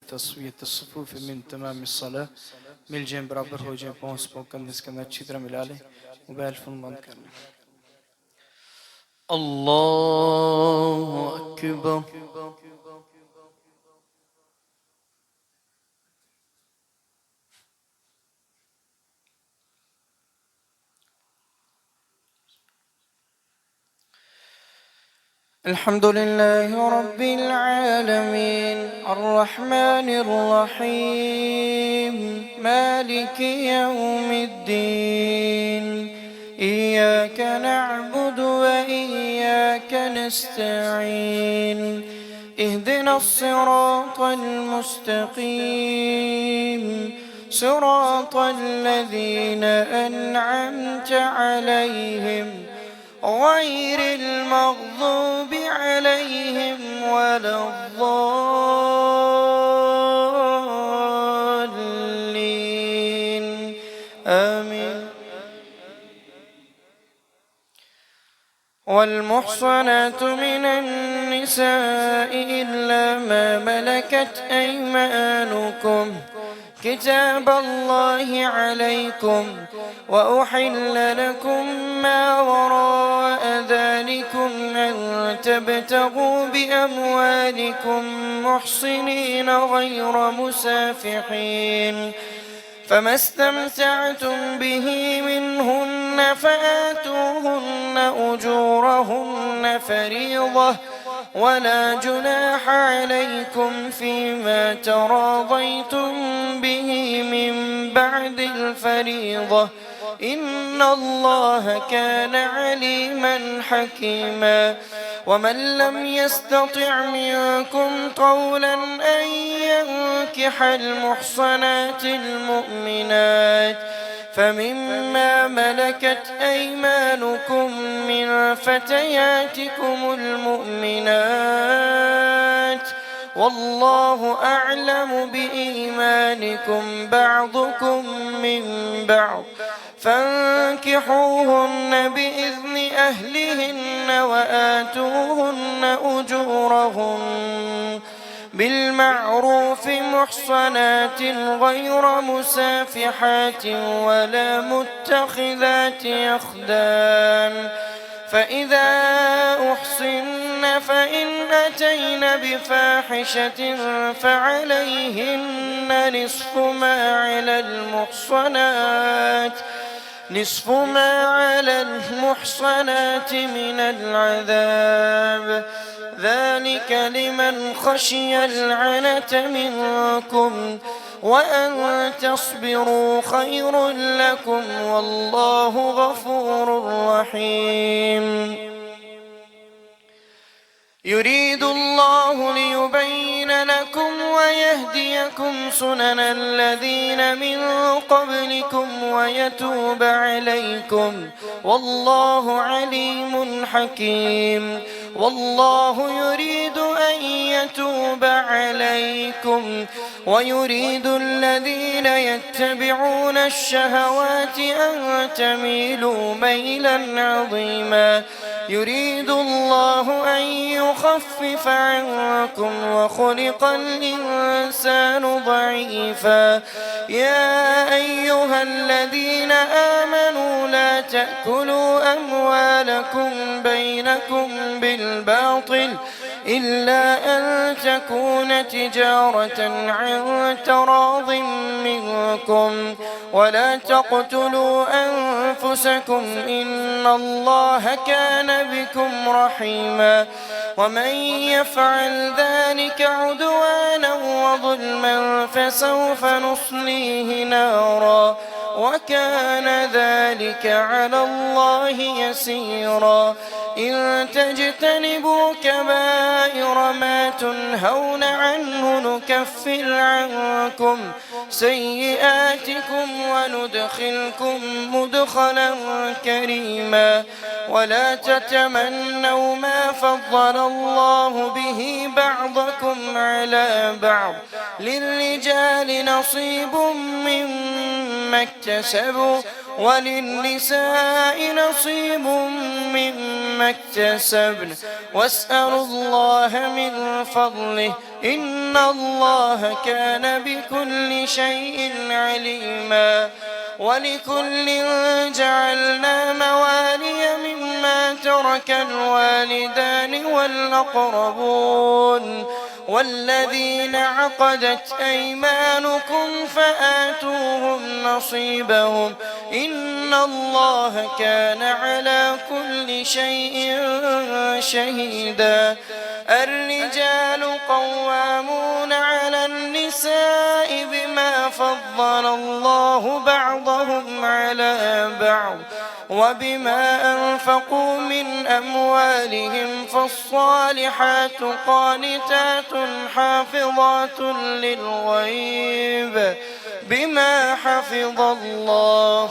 तस्वीयत الصفوف من تمام الصلاة. मिल जाएं बराबर हो जाएं, पहुँच कंधे से कंधा अच्छी तरह मिला लें. मोबाइल फोन बंद कर लें. अल्लाह अकबर. الحمد لله رب العالمين الرحمن الرحيم مالك يوم الدين إياك نعبد وإياك نستعين اهدنا الصراط المستقيم صراط الذين أنعمت عليهم غير المغضوب عليهم ولا الضالين آمين. والمحصنات من النساء إلا ما ملكت أيمانكم كتاب الله عليكم وأحل لكم ما وراء ذلكم أن تبتغوا بأموالكم محصنين غير مسافحين فما استمتعتم به منهن فآتوهن أجورهن فريضة ولا جناح عليكم فيما تراضيتم به من بعد الفريضة إن الله كان عليما حكيما. ومن لم يستطع منكم قولا أن ينكح المحصنات المؤمنات فمما ملكت أيمانكم من فتياتكم المؤمنات والله أعلم بإيمانكم بعضكم من بعض فانكحوهن بإذن أهلهن وآتوهن أجورهن بالمعروف محصنات غير مسافحات ولا متخذات أخدان فإذا أحصن فإن أتين بفاحشة فعليهن نصف ما على المحصنات من العذاب ذلك لمن خشي العنة منكم وأن تصبروا خير لكم والله غفور رحيم. يريد الله ليبين لكم ويهديكم سنن الذين من قبلكم ويتوب عليكم والله عليم حكيم. والله يريد أن يتوب عليكم ويريد الذين يتبعون الشهوات أن تميلوا ميلا عظيما. يريد الله أن يخفف عنكم وخلق الإنسان ضعيفا. يا أيها الذين آمنوا لا تأكلوا أموالكم بينكم بالباطل إلا أن تكون تجارة عن تراض منكم ولا تقتلوا أنفسكم إن الله كان بكم رحيما. ومن يفعل ذلك عدوانا وظلما فسوف نصليه نارا وكان ذلك على الله يسيرا. إن تجتنبوا كبائر ما تنهون عنه نكفر عنكم سيئاتكم وندخلكم مدخلا كريما. ولا تتمنوا ما فضل الله به بعضكم على بعض للرجال نصيب مما مما اكتسبوا وللنساء نصيب مما اكتسبن واسألوا الله من فضله إن الله كان بكل شيء عليما ولكل جعلنا موالي مما ترك الوالدان والأقربون والذين عقدت أيمانكم فآتوهم نصيبهم إن الله كان على كل شيء شهيدا الرجال قوامون على النساء بما فضل الله بعضهم على بعض وبما أنفقوا من أموالهم فالصالحات قانتات حافظات للغيب بما حفظ الله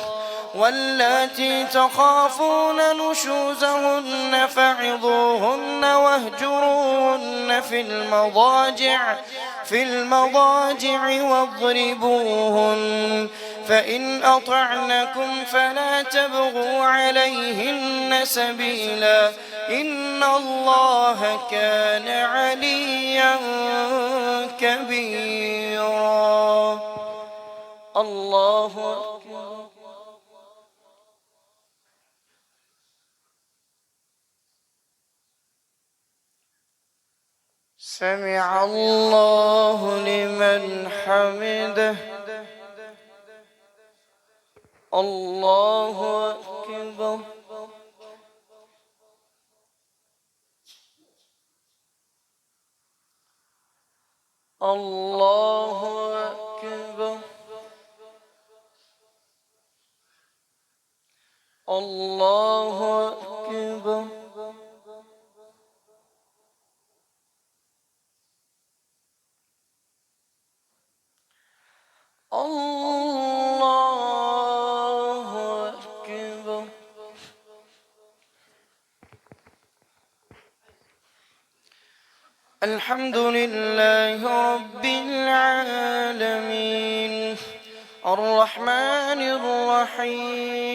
واللاتي تخافون نشوزهن فعظوهن واهجروهن في المضاجع واضربوهن فإن أطعنكم فلا تبغوا عليهن سبيلا إن الله كان عليا كبيرا الله أكبر سمع الله لمن حمده الله أكبر الله أكبر الله أكبر الله أكبر الحمد لله رب العالمين الرحمن الرحيم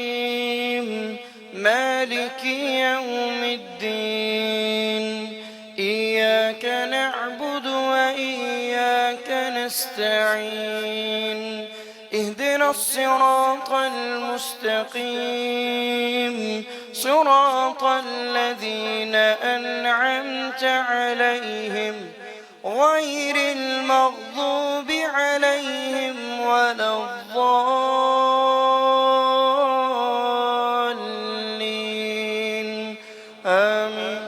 مالك يوم الدين إياك نعبد وإياك نستعين اهدنا الصراط المستقيم صراط الذين أنعمت عليهم غير المغضوب عليهم ولا الضالين آمين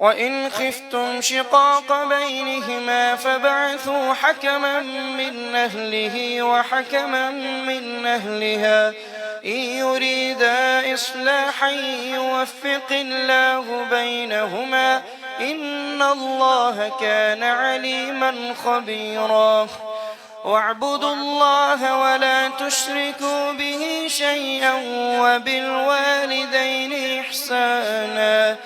وإن خفتم شقاق بينهما فابعثوا حكما من أهله وحكما من أهلها إن يريدا إصلاحا يوفق الله بينهما إن الله كان عليما خبيرا واعبدوا الله ولا تشركوا به شيئا وبالوالدين إحسانا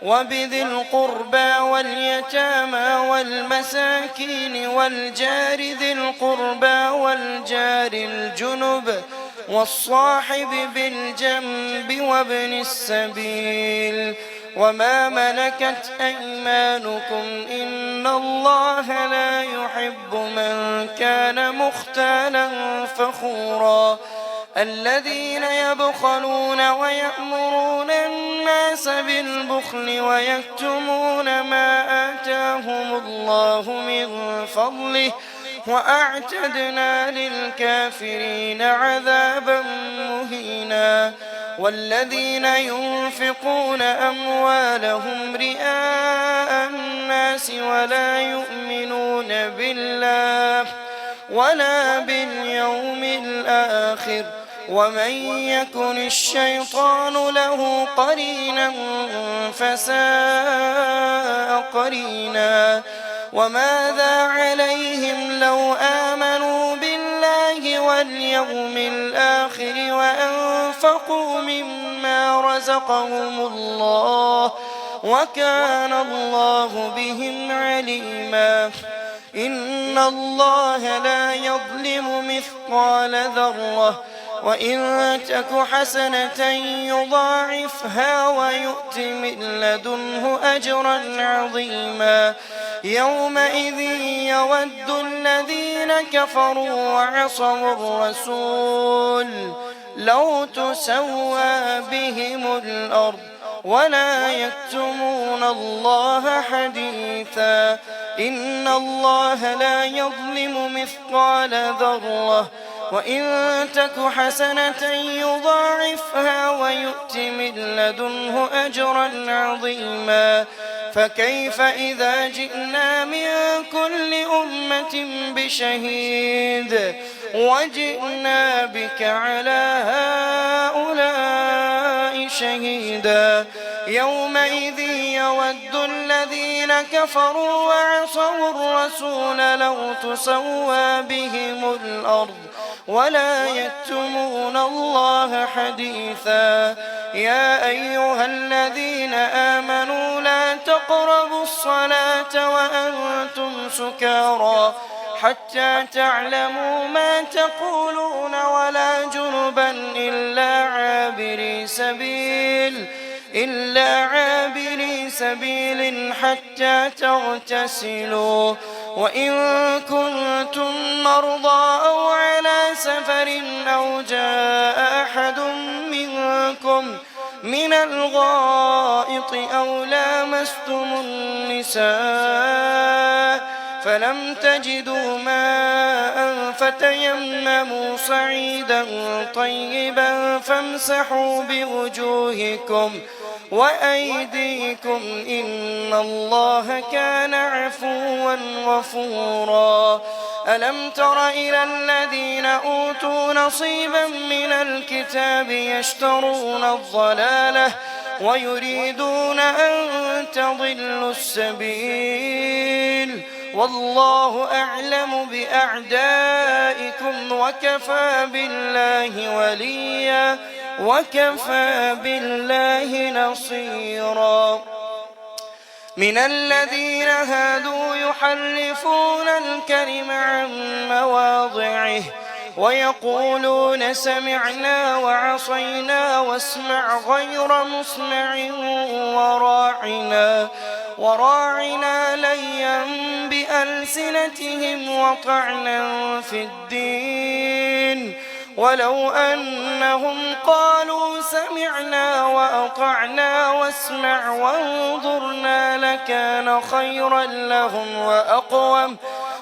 وبذي القربى واليتامى والمساكين والجار ذي القربى والجار الجنب والصاحب بالجنب وابن السبيل وما ملكت أيمانكم إن الله لا يحب من كان مختالا فخورا الذين يبخلون ويأمرون الناس بالبخل ويكتمون ما آتاهم الله من فضله وأعتدنا للكافرين عذابا مهينا والذين ينفقون أموالهم رئاء الناس ولا يؤمنون بالله ولا باليوم الآخر ومن يكن الشيطان له قرينا فساء قرينا وماذا عليهم لو آمنوا بالله واليوم الآخر وأنفقوا مما رزقهم الله وكان الله بهم عليما إن الله لا يظلم مثقال ذرة وإن تك حسنة يضاعفها ويؤت من لدنه أجرا عظيما يومئذ يود الذين كفروا وعصوا الرسول لو تسوى بهم الأرض ولا يكتمون الله حديثا إن الله لا يظلم مثقال ذرة وإن تك حسنة يضاعفها ويؤت من لدنه أجرا عظيما فكيف إذا جئنا من كل أمة بشهيد وجئنا بك على هؤلاء شهيدا يومئذ يود الذين كفروا وعصوا الرسول لو تسوى بهم الأرض ولا يكتمون الله حديثا يا أيها الذين آمنوا لا تقربوا الصلاة وأنتم سكارى حتى تعلموا ما تقولون ولا جنبا إلا عابري سبيل حتى تغتسلوا وإن كنتم مرضى أو على سفر أو جاء أحد منكم من الغائط أو لامستم النساء فلم تجدوا ماء فتيمموا صعيدا طيبا فامسحوا بوجوهكم وأيديكم إن الله كان عفوا غفورا ألم تر إلى الذين أوتوا نصيبا من الكتاب يشترون الضلالة ويريدون أن تضلوا السبيل والله أعلم بأعدائكم وكفى بالله وليا وكفى بالله نصيرا من الذين هادوا يحرفون الكلم عن مواضعه ويقولون سمعنا وعصينا واسمع غير مسمع وراعنا ليا بألسنتهم وطعنا في الدين ولو أنهم قالوا سمعنا وأطعنا واسمع وانظرنا لكان خيرا لهم وأقوم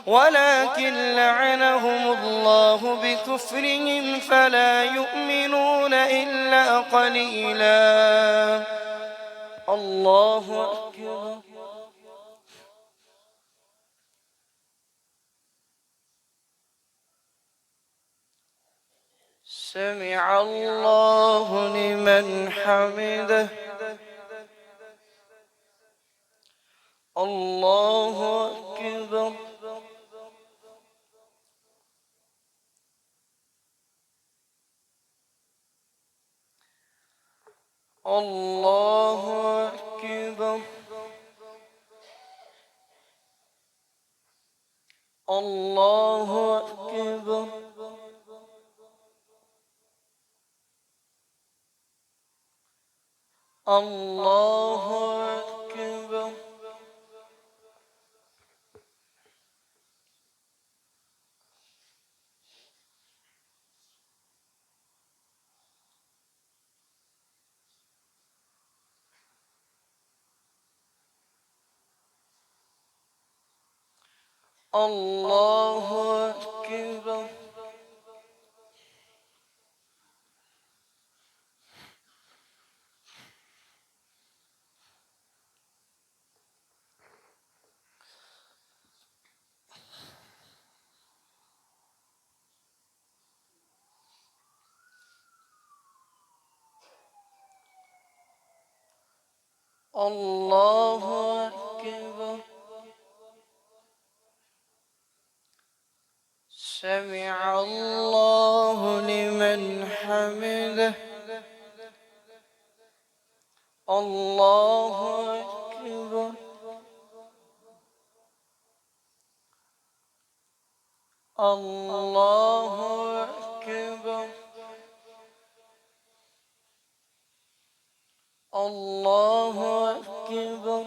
ولكن لعنهم الله بكفرهم فلا يؤمنون إلا قليلا الله أكبر سمع الله لمن حمده الله أكبر الله أكبر الله أكبر الله أكبر الله أكبر الله أكبر سمع الله لمن حمده الله أكبر الله أكبر. الله أكبر.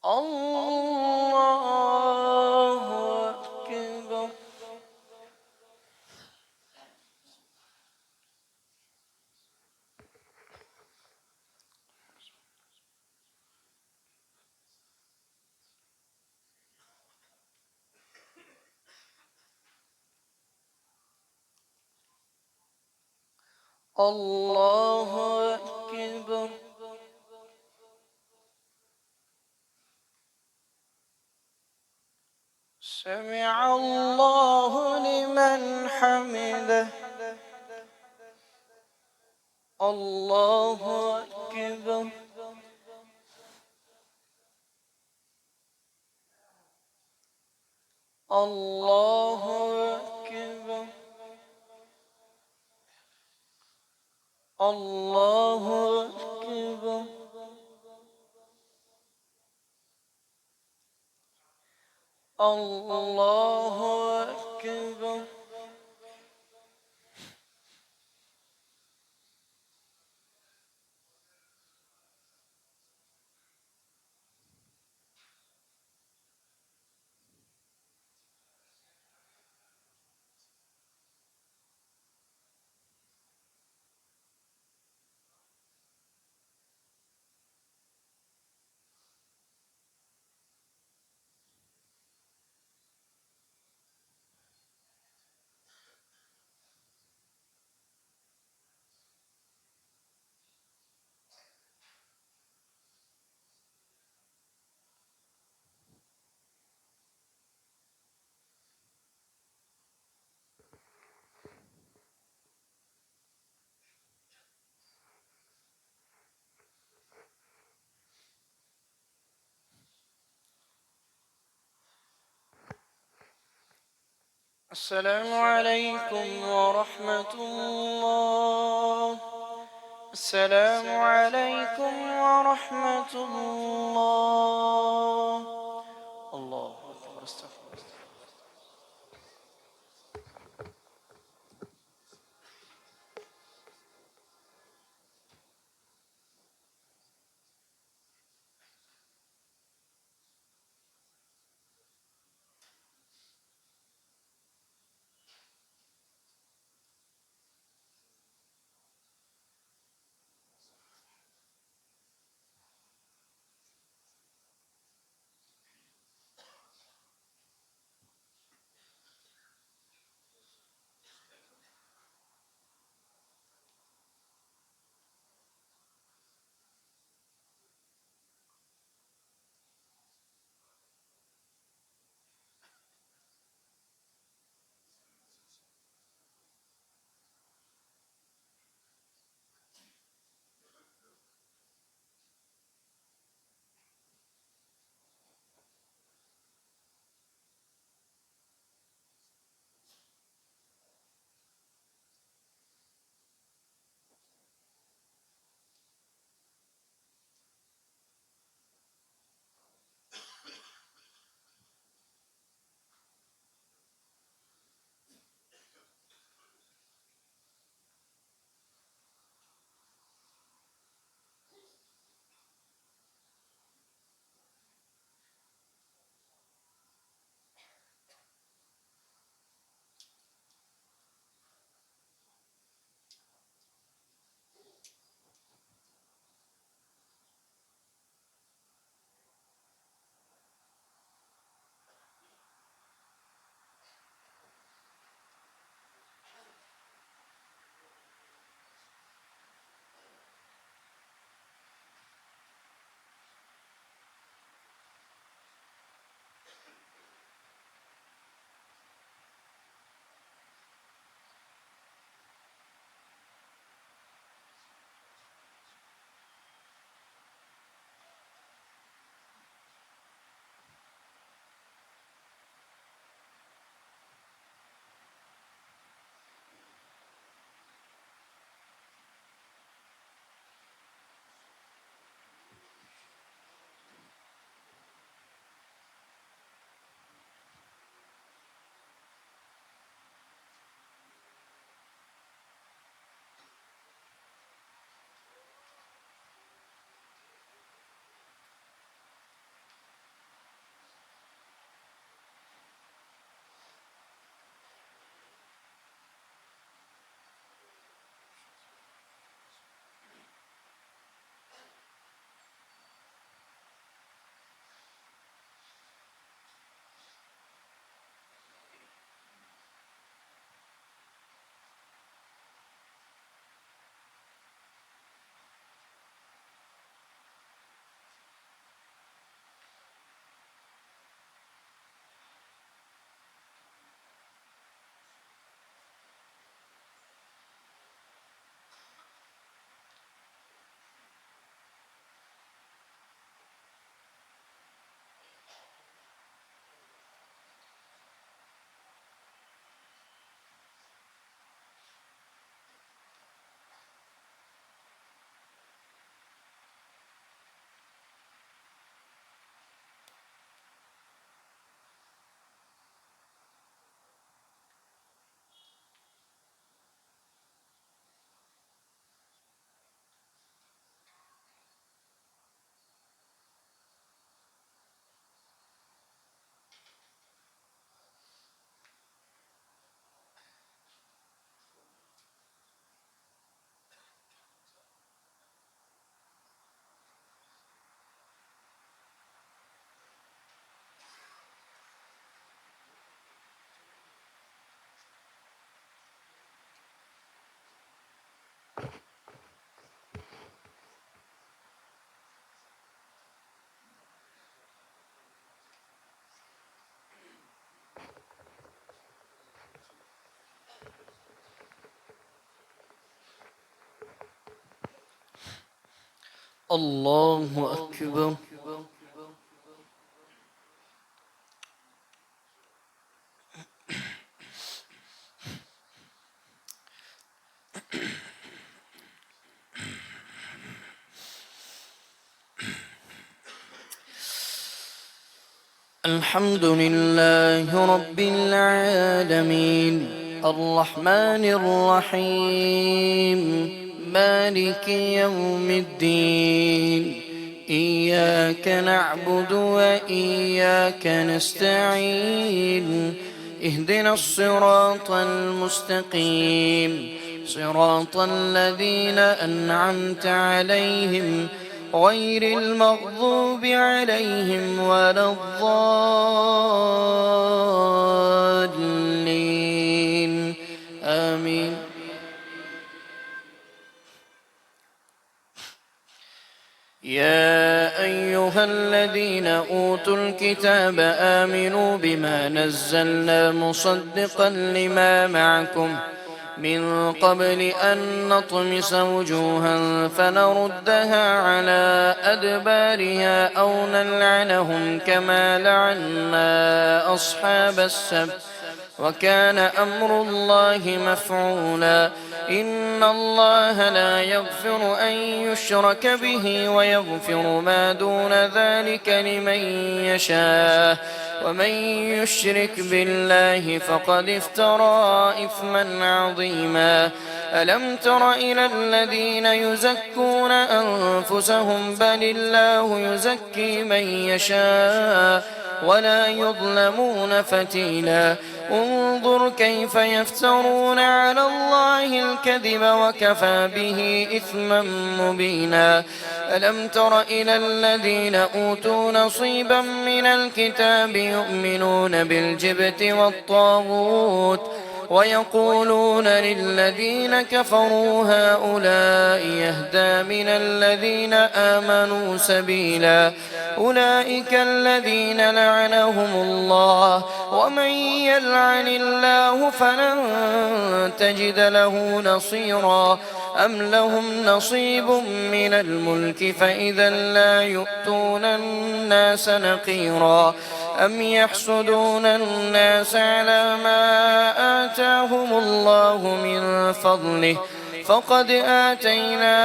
الله أكبر. الله أكبر. سمع الله لمن حمده. الله أكبر. الله أكبر. الله أكبر. الله أكبر. السلام عليكم ورحمة الله. السلام عليكم ورحمة الله. الله أكبر. استغفر الله. الله أكبر. الحمد لله رب العالمين الرحمن الرحيم مالك يوم الدين إياك نعبد وإياك نستعين اهدنا الصراط المستقيم صراط الذين أنعمت عليهم غير المغضوب عليهم ولا الضالين آمين. يا أيها الذين أوتوا الكتاب آمنوا بما نزلنا مصدقا لما معكم من قبل أن نطمس وجوها فنردها على أدبارها أو نلعنهم كما لعنا أصحاب السبت وكان أمر الله مفعولا. إن الله لا يغفر أن يشرك به ويغفر ما دون ذلك لمن يشاء ومن يشرك بالله فقد افترى إثما عظيما. ألم تر إلى الذين يزكون أنفسهم بل الله يزكي من يشاء ولا يظلمون فتيلا. انظر كيف يفترون على الله الكذب وكفى به إثما مبينا. ألم تر إلى الذين أوتوا نصيبا من الكتاب يؤمنون بالجبت والطاغوت ويقولون للذين كفروا هؤلاء يهدى من الذين آمنوا سبيلا. أولئك الذين لعنهم الله ومن يلعن الله فلن تجد له نصيرا. أم لهم نصيب من الملك فإذا لا يؤتون الناس نقيرا. أم يحسدون الناس على ما آتاهم الله من فضله فقد آتينا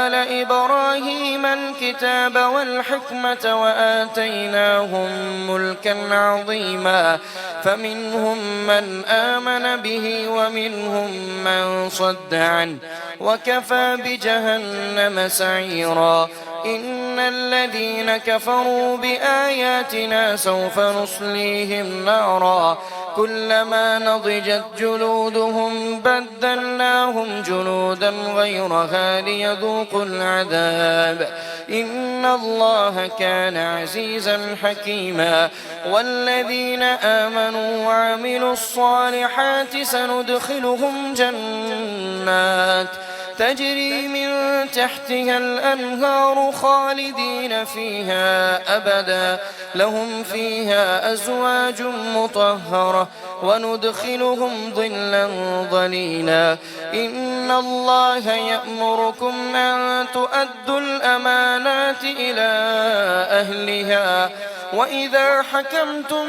آل إبراهيم الكتاب والحكمة وآتيناهم ملكا عظيما. فمنهم من آمن به ومنهم من صد عنه وكفى بجهنم سعيرا. إن الذين كفروا بآياتنا سوف نصليهم نارا كلما نضجت جلودهم بدلناهم جلودا غيرها ليذوقوا العذاب إن الله كان عزيزا حكيما. والذين آمنوا وعملوا الصالحات سندخلهم جنات تجري من تحتها الأنهار خالدين فيها أبدا لهم فيها أزواج مطهرة وندخلهم ظلا ظليلا. إن الله يأمركم أن تؤدوا الأمانات إلى أهلها وإذا حكمتم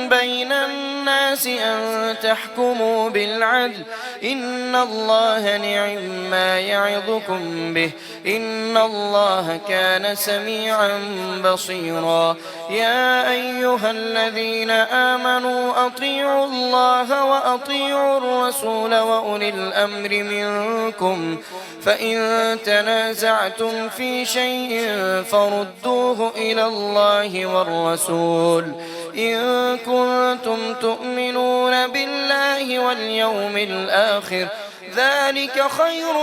بين الناس أن تحكموا بالعدل إن الله نعم ما يعظكم به إن الله كان سميعا بصيرا. يا أيها الذين آمنوا أطيعوا الله وأطيعوا الرسول وأولي الأمر منكم فإن تنازعتم في شيء فردوه إلى الله والرسول إن كنتم تؤمنون بالله واليوم الآخر ذلك خير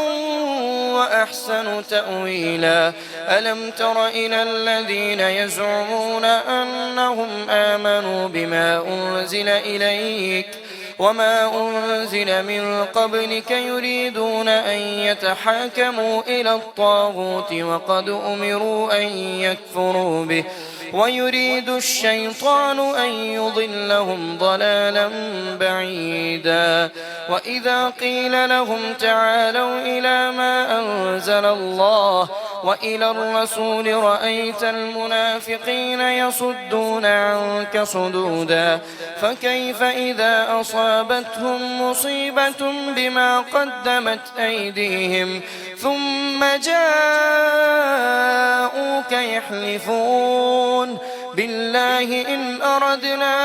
وأحسن تأويلا. ألم تر إلى الذين يزعمون أنهم آمنوا بما أنزل إليك وما أنزل من قبلك يريدون أن يتحاكموا إلى الطاغوت وقد أمروا أن يكفروا به ويريد الشيطان أن يضلهم ضلالا بعيدا. وإذا قيل لهم تعالوا إلى ما أنزل الله وإلى الرسول رأيت المنافقين يصدون عنك صدودا فكيف إذا أصابتهم مصيبة بما قدمت أيديهم ثم جاءوك يحلفون بالله إن أردنا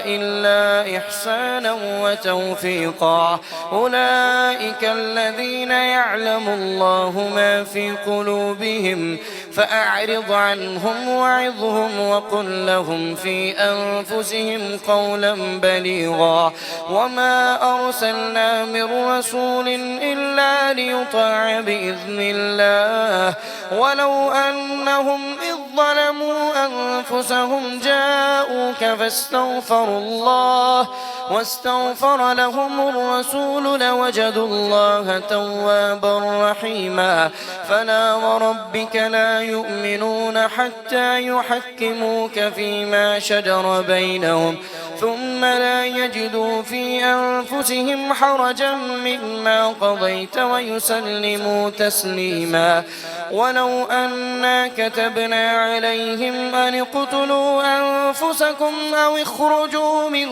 إلا إحسانا وتوفيقا أولئك الذين يعلم الله ما في قلوبهم فأعرض عنهم وعظهم وقل لهم في أنفسهم قولا بليغا وما أرسلنا من رسول إلا ليطاع بإذن الله ولو أنهم إذ ظلموا أنفسهم جاءوك واستغفر لهم الرسول لوجدوا الله توابا رحيما فلا وربك لا يؤمنون حتى يحكموك فيما شجر بينهم ثم لا يجدوا في أنفسهم حرجا مما قضيت ويسلموا تسليما ولو أنا كتبنا عليهم أن اقتلوا أنفسكم أو اخرجوا من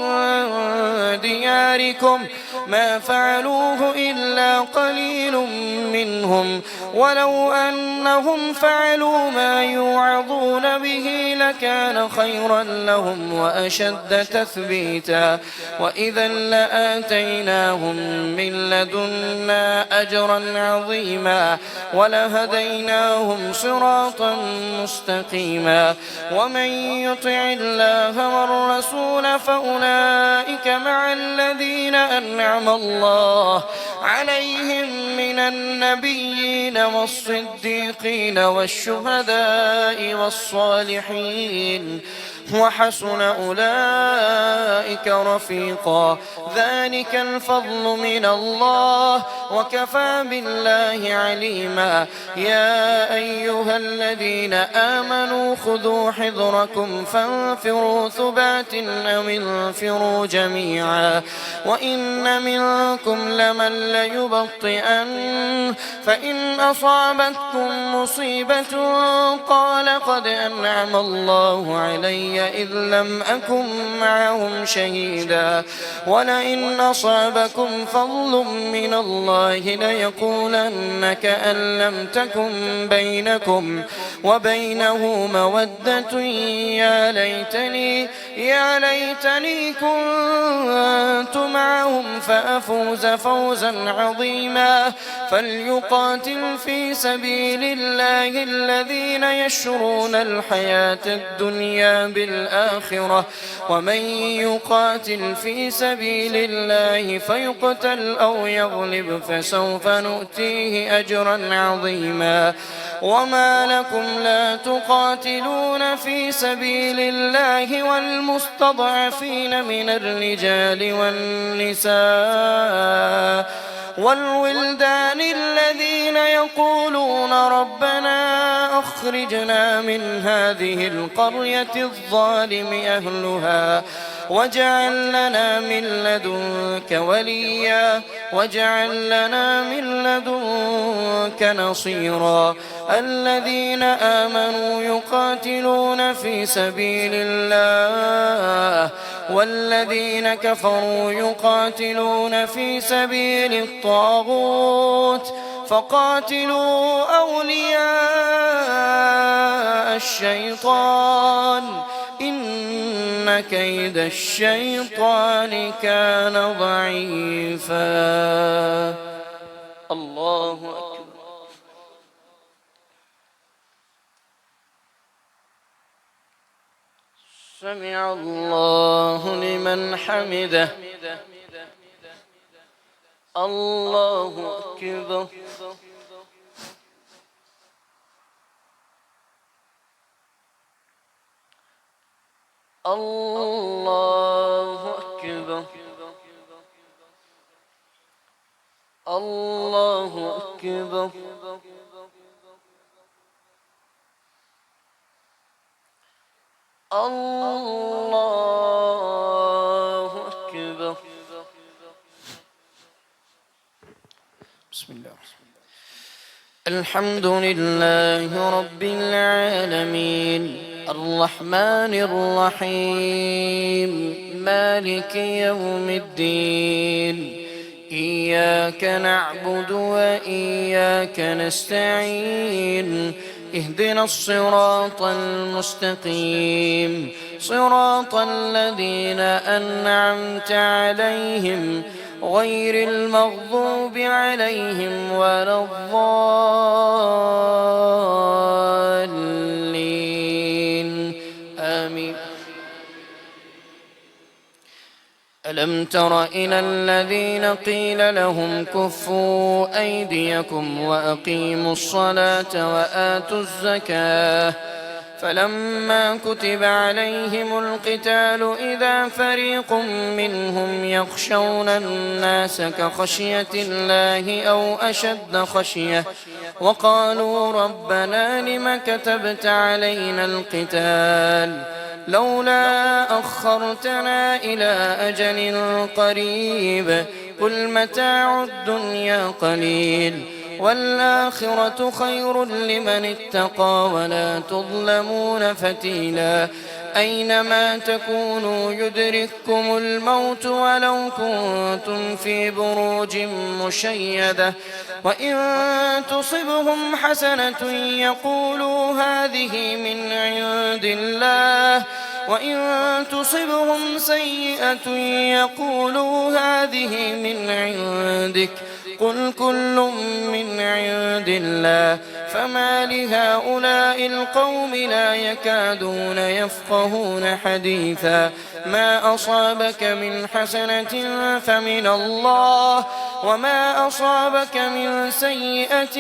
دياركم ما فعلوه إلا قليل منهم ولو أنهم فعلوا ما يوعظون به لكان خيرا لهم وأشد تثبيتا وإذا لآتيناهم من لدنا أجرا عظيما ولهديناهم صراطا مستقيما ومن يطع الله والرسول فأولئك مع الذين أنعم الله عليهم من النبيين والصديقين والشهداء والصالحين وحسن أولئك رفيقا ذلك الفضل من الله وكفى بالله عليما يا أيها الذين آمنوا خذوا حذركم فانفروا ثبات أو انفروا جميعا وإن منكم لمن ليبطئن فإن أصابتكم مصيبة قال قد أنعم الله علي إذ لم أكن معهم شهيدا ولئن أصابكم فضل من الله ليقولن كأن لم تكن بينكم وبينه مودة يا ليتني كنت معهم فأفوز فوزا عظيما فليقاتل في سبيل الله الذين يشرون الحياة الدنيا بالآخرة ومن يقاتل في سبيل الله فيقتل أو يغلب فسوف نؤتيه أجرا عظيما وما لكم لا تقاتلون في سبيل الله والمستضعفين من الرجال والنساء والولدان الذين يقولون ربنا أخرجنا من هذه القرية الظالم أهلها واجعل لنا من لدنك وليا واجعل لنا من لدنك نصيرا الذين آمنوا يقاتلون في سبيل الله والذين كفروا يقاتلون في سبيل الطاغوت فقاتلوا أولياء الشيطان إن كيد الشيطان كان ضعيفا الله أكبر سمع الله لمن حمده الله أكبر الله أكبر الله أكبر الله أكبر بسم الله الحمد لله رب العالمين الرحمن الرحيم مالك يوم الدين إياك نعبد وإياك نستعين اهدنا الصراط المستقيم صراط الذين أنعمت عليهم غير المغضوب عليهم ولا الضالين آمين. ألم تر إلى الذين قيل لهم كفوا أيديكم وأقيموا الصلاة وآتوا الزكاة فلما كتب عليهم القتال إذا فريق منهم يخشون الناس كخشية الله أو أشد خشية وقالوا ربنا لم كتبت علينا القتال لولا أخرتنا إلى أجل قريب قل متاع الدنيا قليل والآخرة خير لمن اتقى ولا تظلمون فتيلا أينما تكونوا يدرككم الموت ولو كنتم في بروج مشيدة وإن تصبهم حسنة يقولوا هذه من عند الله وإن تصبهم سيئة يقولوا هذه من عندك قل كل من عند الله فما لهؤلاء القوم لا يكادون يفقهون حديثا ما أصابك من حسنة فمن الله وما أصابك من سيئة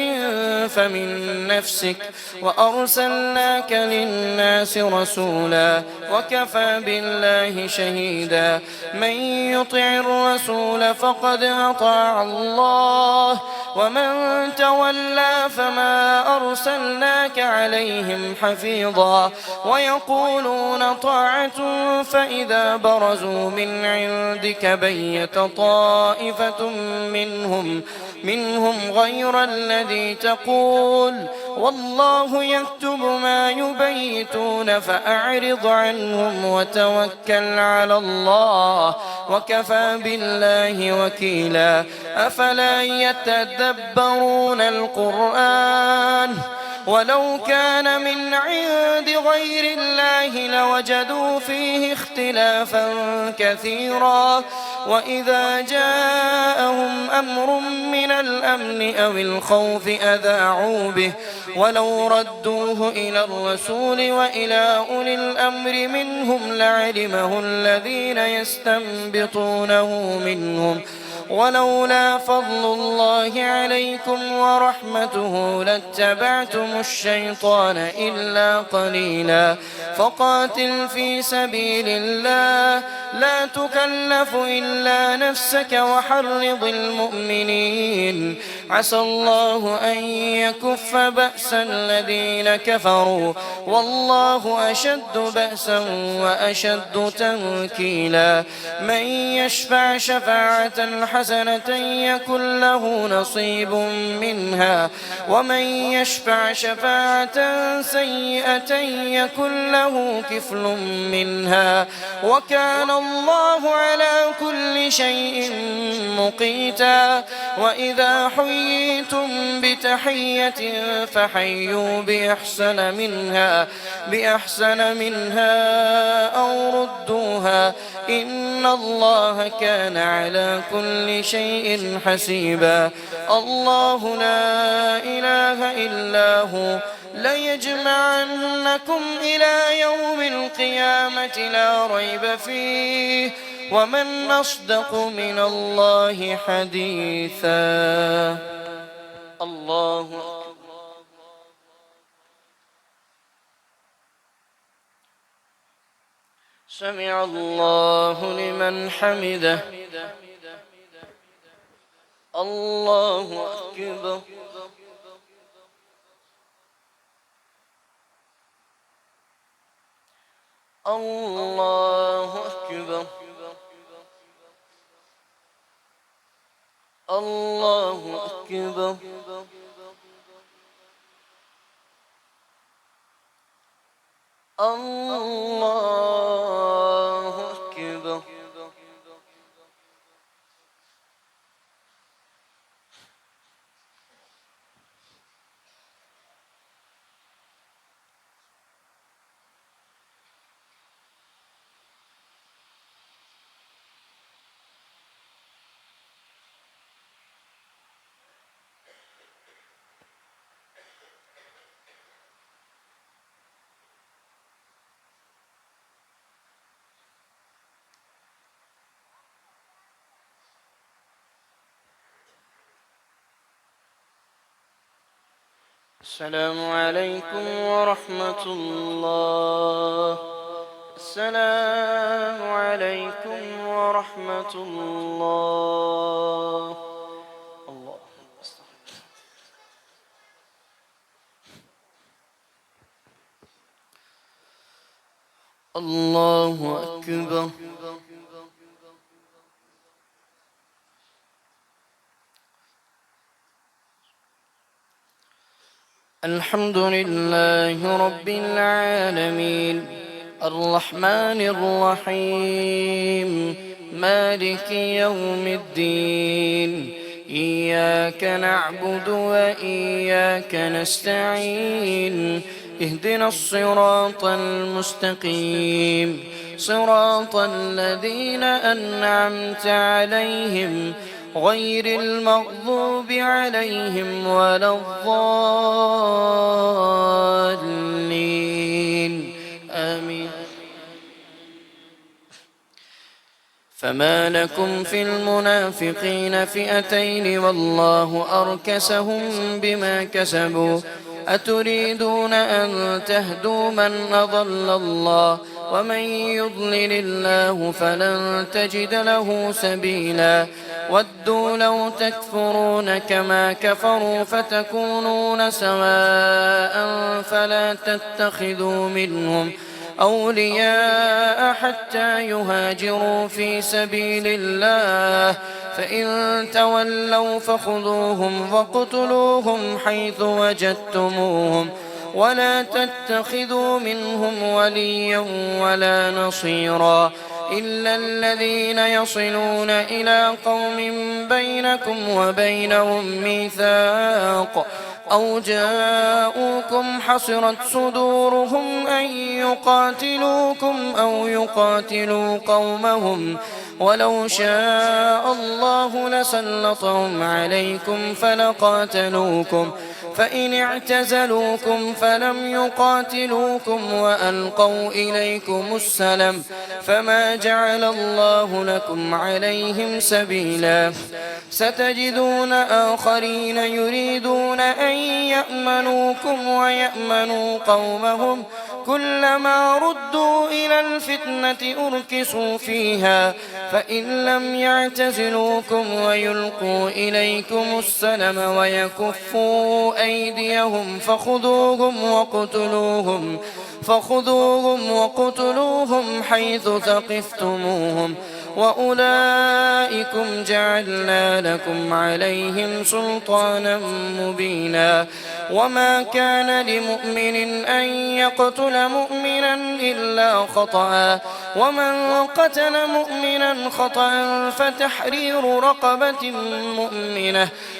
فمن نفسك وأرسلناك للناس رسولا وكفى بالله شهيدا من يطع الرسول فقد أطاع الله ومن تولى فما أرسلناك عليهم حفيظا ويقولون طاعة فإذا برزوا من عندك بيت طائفة منهم غير الذي تقول والله يكتب ما يبيتون فأعرض عنهم وتوكل على الله وكفى بالله وكيلا أفلا يتدبرون القرآن ولو كان من عند غير الله لوجدوا فيه اختلافا كثيرا وإذا جاءهم أمر من الأمن أو الخوف أذاعوا به ولو ردوه إلى الرسول وإلى أولي الأمر منهم لعلمه الذين يستنبطونه منهم ولولا فضل الله عليكم ورحمته لاتبعتم الشيطان إلا قليلا فقاتل في سبيل الله لا تكلف إلا نفسك وحرض المؤمنين عسى الله أن يكف بأس الذين كفروا والله أشد بأسا وأشد تنكيلا من يشفع شفاعة حسنة يكن له نصيب منها ومن يشفع شفاعة سيئة يكن له كفل منها وكان الله على كل شيء مقيتا وإذا حييتم بتحية فحيوا بأحسن منها أو ردوها إن الله كان على كل شيء حسيبا الله لا إله إلا هو ليجمعنكم إلى يوم القيامة لا ريب فيه ومن أصدق من الله حديثا الله سمع الله لمن حمده الله أكبر الله أكبر الله أكبر الله أكبر. السلام عليكم ورحمة الله. السلام عليكم ورحمة الله. الله الله أكبر. الحمد لله رب العالمين الرحمن الرحيم مالك يوم الدين. إياك نعبد وإياك نستعين. اهدنا الصراط المستقيم صراط الذين أنعمت عليهم غير المغضوب عليهم ولا الضالين آمين. فما لكم في المنافقين فئتين والله أركسهم بما كسبوا أتريدون أن تهدوا من أضل الله ومن يضلل الله فلن تجد له سبيلا. ودوا لو تكفرون كما كفروا فتكونون سواء فلا تتخذوا منهم أولياء حتى يهاجروا في سبيل الله فإن تولوا فخذوهم واقتلوهم حيث وجدتموهم ولا تتخذوا منهم وليا ولا نصيرا إلا الذين يصلون إلى قوم بينكم وبينهم ميثاق أو جاءوكم حصرت صدورهم أن يقاتلوكم أو يقاتلوا قومهم ولو شاء الله لسلطهم عليكم فلقاتلوكم فإن اعتزلوكم فلم يقاتلوكم وألقوا إليكم السلم فما جعل الله لكم عليهم سبيلا. ستجدون آخرين يريدون أن يأمنوكم ويأمنوا قومهم كلما ردوا إلى الفتنة أركسوا فيها فإن لم يعتزلوكم ويلقوا إليكم السلم ويكفوا أيديهم فخذوهم وقتلوهم حيث ثقفتموهم وأولئكم جعلنا لكم عليهم سلطانا مبينا. وما كان لمؤمن أن يقتل مؤمنا إلا خطأ ومن قتل مؤمنا خطأ فتحرير رقبة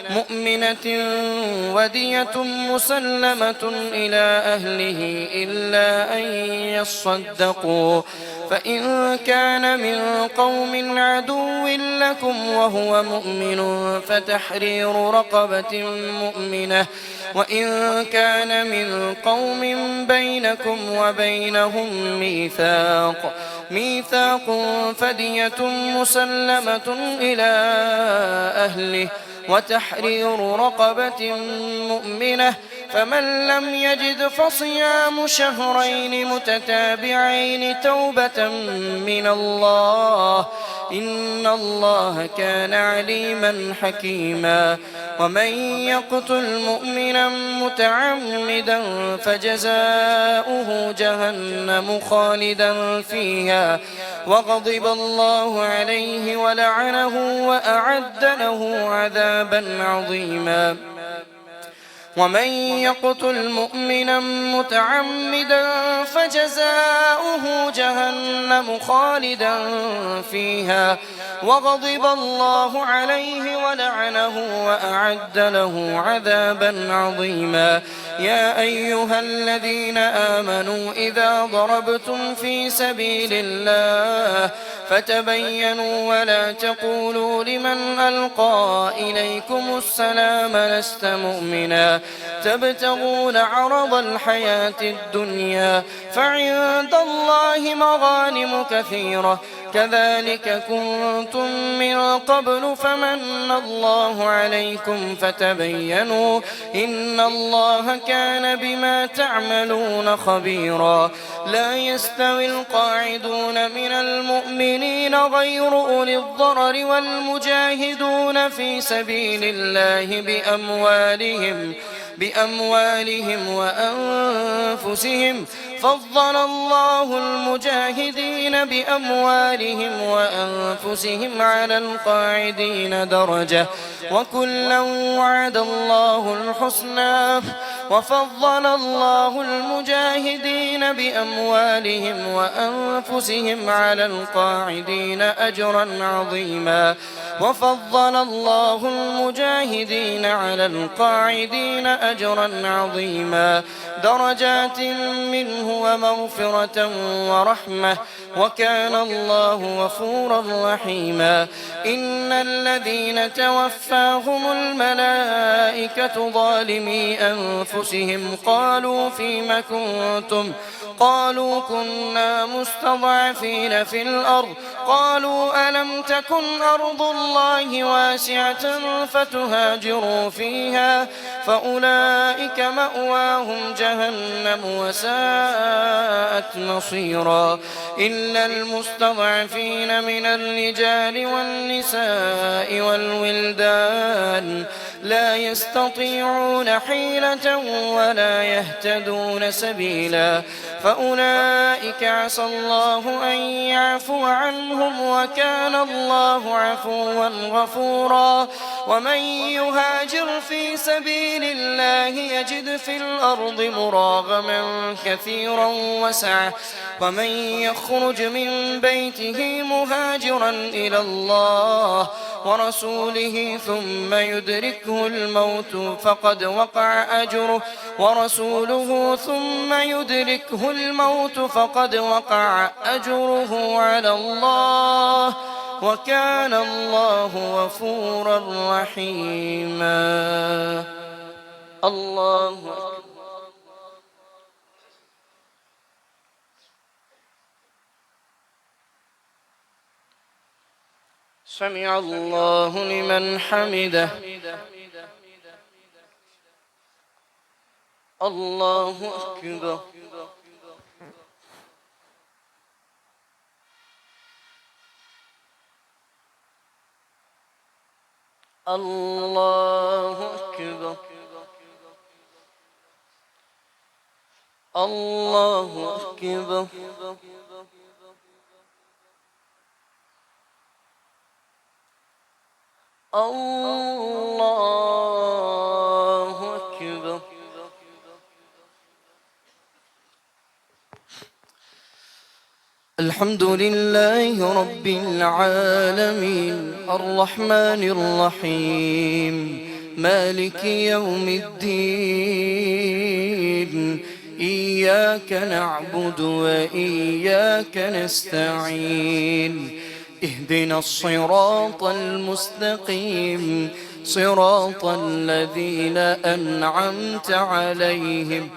مؤمنة ودية مسلمة إلى أهله إلا أن يصدقوا فإن كان من قوم عدو لكم وهو مؤمن فتحرير رقبة مؤمنة وإن كان من قوم بينكم وبينهم ميثاق فدية مسلمة إلى أهله وتحرير رقبة مؤمنة فمن لم يجد فصيام شهرين متتابعين توبة من الله إن الله كان عليما حكيما. ومن يقتل مؤمنا متعمدا فجزاؤه جهنم خالدا فيها وغضب الله عليه ولعنه وأعد له عذابا عظيما. ومن يقتل مؤمنا متعمدا فجزاؤه جهنم خالدا فيها وغضب الله عليه ولعنه وأعد له عذابا عظيما. يا أيها الذين آمنوا إذا ضربتم في سبيل الله فتبينوا ولا تقولوا لمن ألقى إليكم السلام لست مؤمنا تبتغون عرض الحياة الدنيا فعند الله مغانم كثيرة كذلك كنتم من قبل فمن الله عليكم فتبينوا إن الله كان بما تعملون خبيرا. لا يستوي القاعدون من المؤمنين غير أولي الضرر والمجاهدون في سبيل الله بأموالهم وأنفسهم فضل الله المجاهدين بأموالهم وأنفسهم على القاعدين درجة وكلا وعد الله الحسنى وفضل الله المجاهدين بأموالهم وأنفسهم على القاعدين أجرا عظيما. وفضل الله المجاهدين على القاعدين أجرا عظيما درجات منه ومغفرة ورحمة وكان الله غفورا رحيما. إن الذين توفاهم الملائكة ظالمي أنفسهم قالوا فيم كنتم قالوا كنا مستضعفين في الأرض قالوا ألم تكن أرض الله واسعة فتهاجروا فيها فأولئك مأواهم جهنم وساءت مصيرا. إلا المستضعفين من الرجال والنساء والولدان لا يستطيعون حيلة ولا يهتدون سبيلا فأولئك عسى الله أن يعفو عنهم وكان الله عفوا غفورا. ومن يهاجر في سبيل الله يجد في الأرض مراغما كثيرا وسعة ومن يخرج من بيته مهاجرا إلى الله ورسوله ثم يدركه الموت فقد وقع أجره على الله وكان الله غفورا رحيما. الله أكبر. سمع الله لمن حمده. الله أكبر. الله أكبر. الله أكبر. الله أكبر. الحمد لله رب العالمين الرحمن الرحيم مالك يوم الدين إياك نعبد وإياك نستعين اهدنا الصراط المستقيم صراط الذين أنعمت عليهم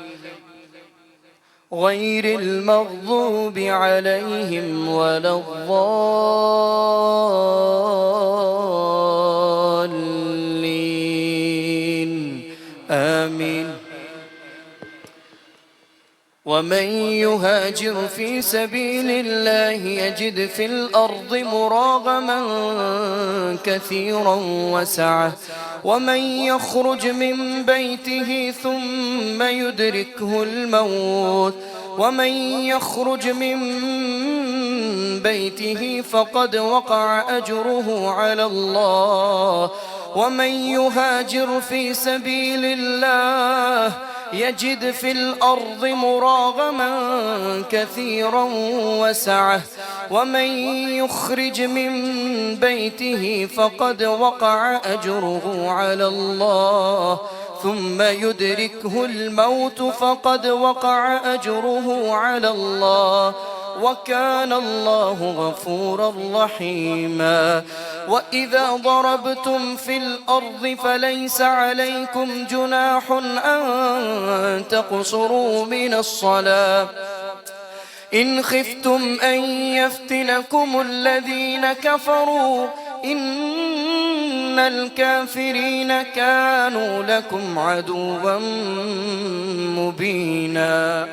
غير المغضوب عليهم ولا الضالين آمين. ومن يهاجر في سبيل الله يجد في الأرض مراغما كثيرا وسعة ومن يخرج من بيته ثم يدركه الموت فقد وقع أجره على الله ومن يهاجر في سبيل الله يجد في الأرض مراغما كثيرا وسعة ومن يخرج من بيته فقد وقع أجره على الله ثم يدركه الموت فقد وقع أجره على الله وكان الله غفورا رحيما. وإذا ضربتم في الأرض فليس عليكم جناح أن تقصروا من الصلاة إن خفتم أن يفتنكم الذين كفروا إن الكافرين كانوا لكم عدوا مبينا.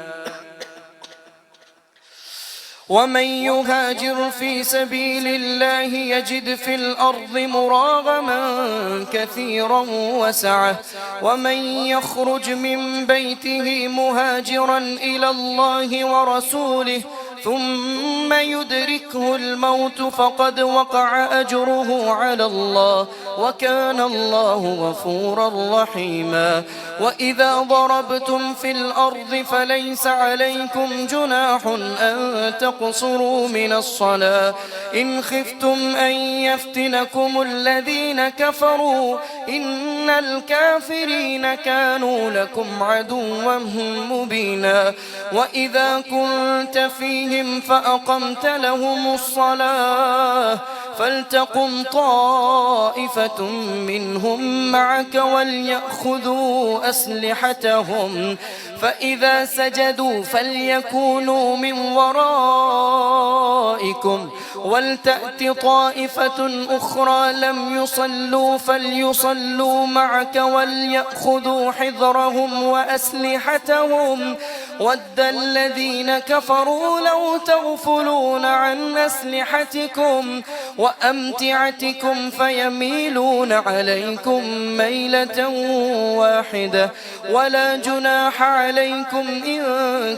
ومن يهاجر في سبيل الله يجد في الأرض مراغما كثيرا وسعة ومن يخرج من بيته مهاجرا إلى الله ورسوله ثم يدركه الموت فقد وقع أجره على الله وكان الله غفورا رحيما. وإذا ضربتم في الأرض فليس عليكم جناح أن تقصروا من الصلاة إن خفتم أن يفتنكم الذين كفروا إن الكافرين كانوا لكم عدوا مبينا. وإذا كنت فيهم فأقمت لهم الصلاة فلتقم طائفة منهم معك وليأخذوا أسلحتهم فإذا سجدوا فليكونوا من ورائكم ولتأت طائفة أخرى لم يصلوا فليصلوا معك وليأخذوا حذرهم وأسلحتهم ود الذين كفروا لو تغفلون عن أسلحتكم وأمتعتكم فيميلون عليكم ميلة واحدة ولا جناح عليكم إن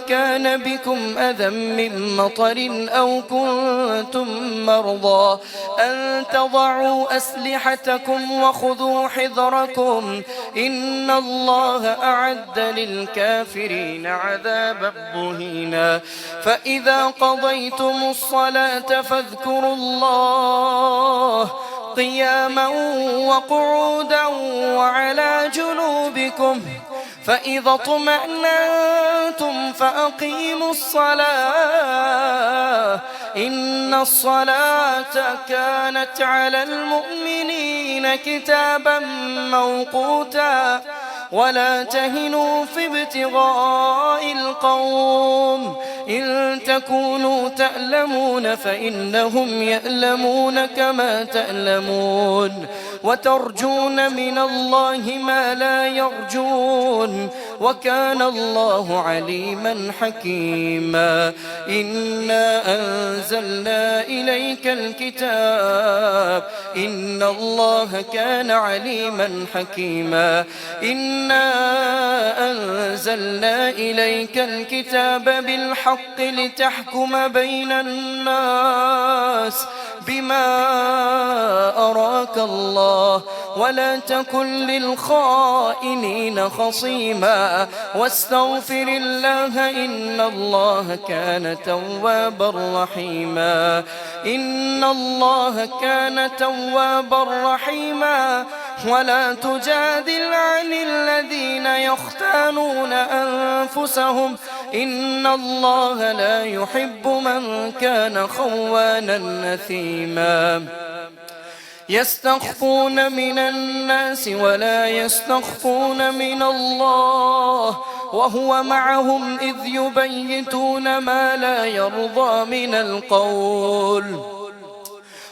كان بكم أذى من مطر أو كنتم مرضى أن تضعوا أسلحتكم وخذوا حذركم إن الله أعد للكافرين عذابا مهينا. فإذا قضيتم الصلاة فاذكروا الله قياما وقعودا وعلى جنوبكم فإذا اطمأننتم فأقيموا الصلاة إن الصلاة كانت على المؤمنين كتابا موقوتا ولا تهنوا في ابتغاء القوم إن تكونوا تألمون فإنهم يألمون كما تألمون وترجون من الله ما لا يرجون وكان الله عليما حكيما. إنا أنزلنا إليك الكتاب إن الله كان عليما حكيما. إنا أنزلنا إليك الكتاب بالحق لتحكم بين الناس بما أراك الله ولا تكن للخائنين خصيما واستغفر الله إن الله كان توابا رحيما. إن الله كان توابا رحيما. ولا تجادل عن الذين يختانون أنفسهم إن الله لا يحب من كان خوانا نثيما. يستخفون من الناس ولا يستخفون من الله وهو معهم إذ يبيتون ما لا يرضى من القول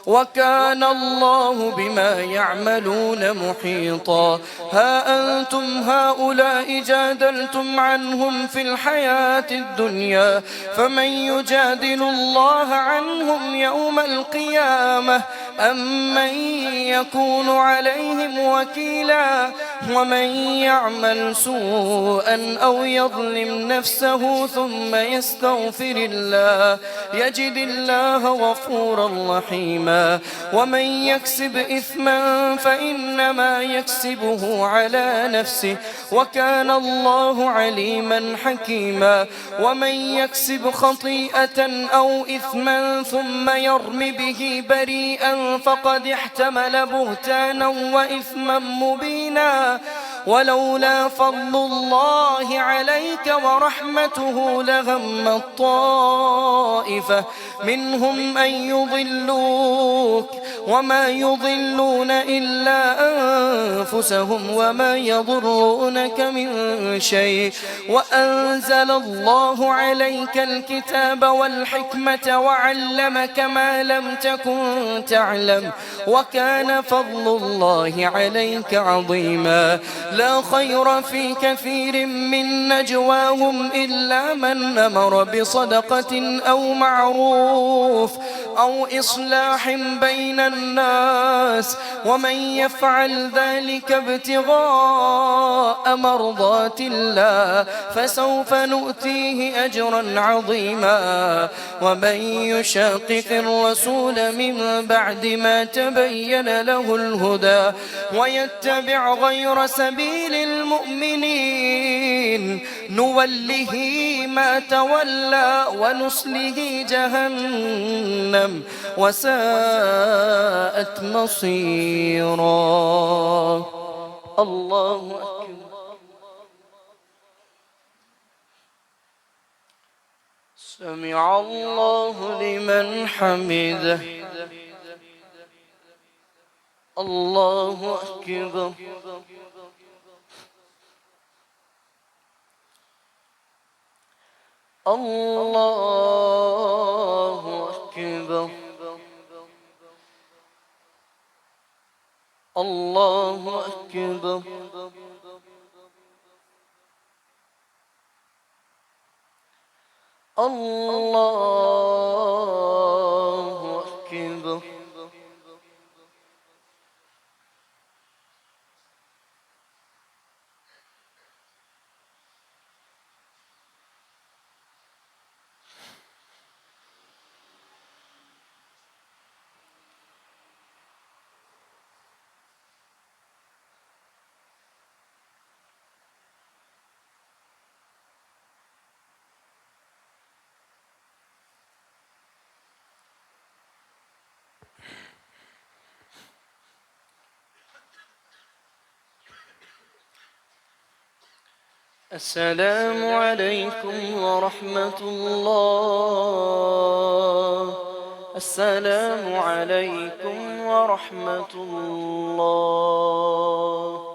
وكان الله بما يعملون محيطا. ها أنتم هؤلاء جادلتم عنهم في الحياة الدنيا فمن يجادل الله عنهم يوم القيامة أم من يكون عليهم وكيلا ومن يعمل سوءا أو يظلم نفسه ثم يستغفر الله يجد الله غفورا رحيما. عظيما. ومن يكسب إثما فإنما يكسبه على نفسه وكان الله عليما حكيما. ومن يكسب خطيئة أو إثما ثم يرم به بريئا فقد احتمل بهتانا وإثما مبينا. ولولا فضل الله عليك ورحمته لهم طائفة منهم أن يضلوك وما يضلون إلا أنفسهم وما يضرونك من شيء. وأنزل الله عليك الكتاب والحكمة وعلمك ما لم تكن تعلم وكان فضل الله عليك عظيما. لا خير في كثير من نجواهم إلا من أمر بصدقة أو معروف أو إصلاح بين الناس ومن يفعل ذلك ابتغاء مرضات الله فسوف نؤتيه أجرا عظيما. ومن يشاقق الرسول من بعد ما تبين له الهدى ويتبع غير سبيل المؤمنين نوله ما تولى ونصله جهنم وساءت مصيرا. الله أكبر. سمع الله لمن حمده. الله أكبر. الله أكبر. الله أكبر. الله أكبر. السلام عليكم ورحمة الله. السلام عليكم ورحمة الله.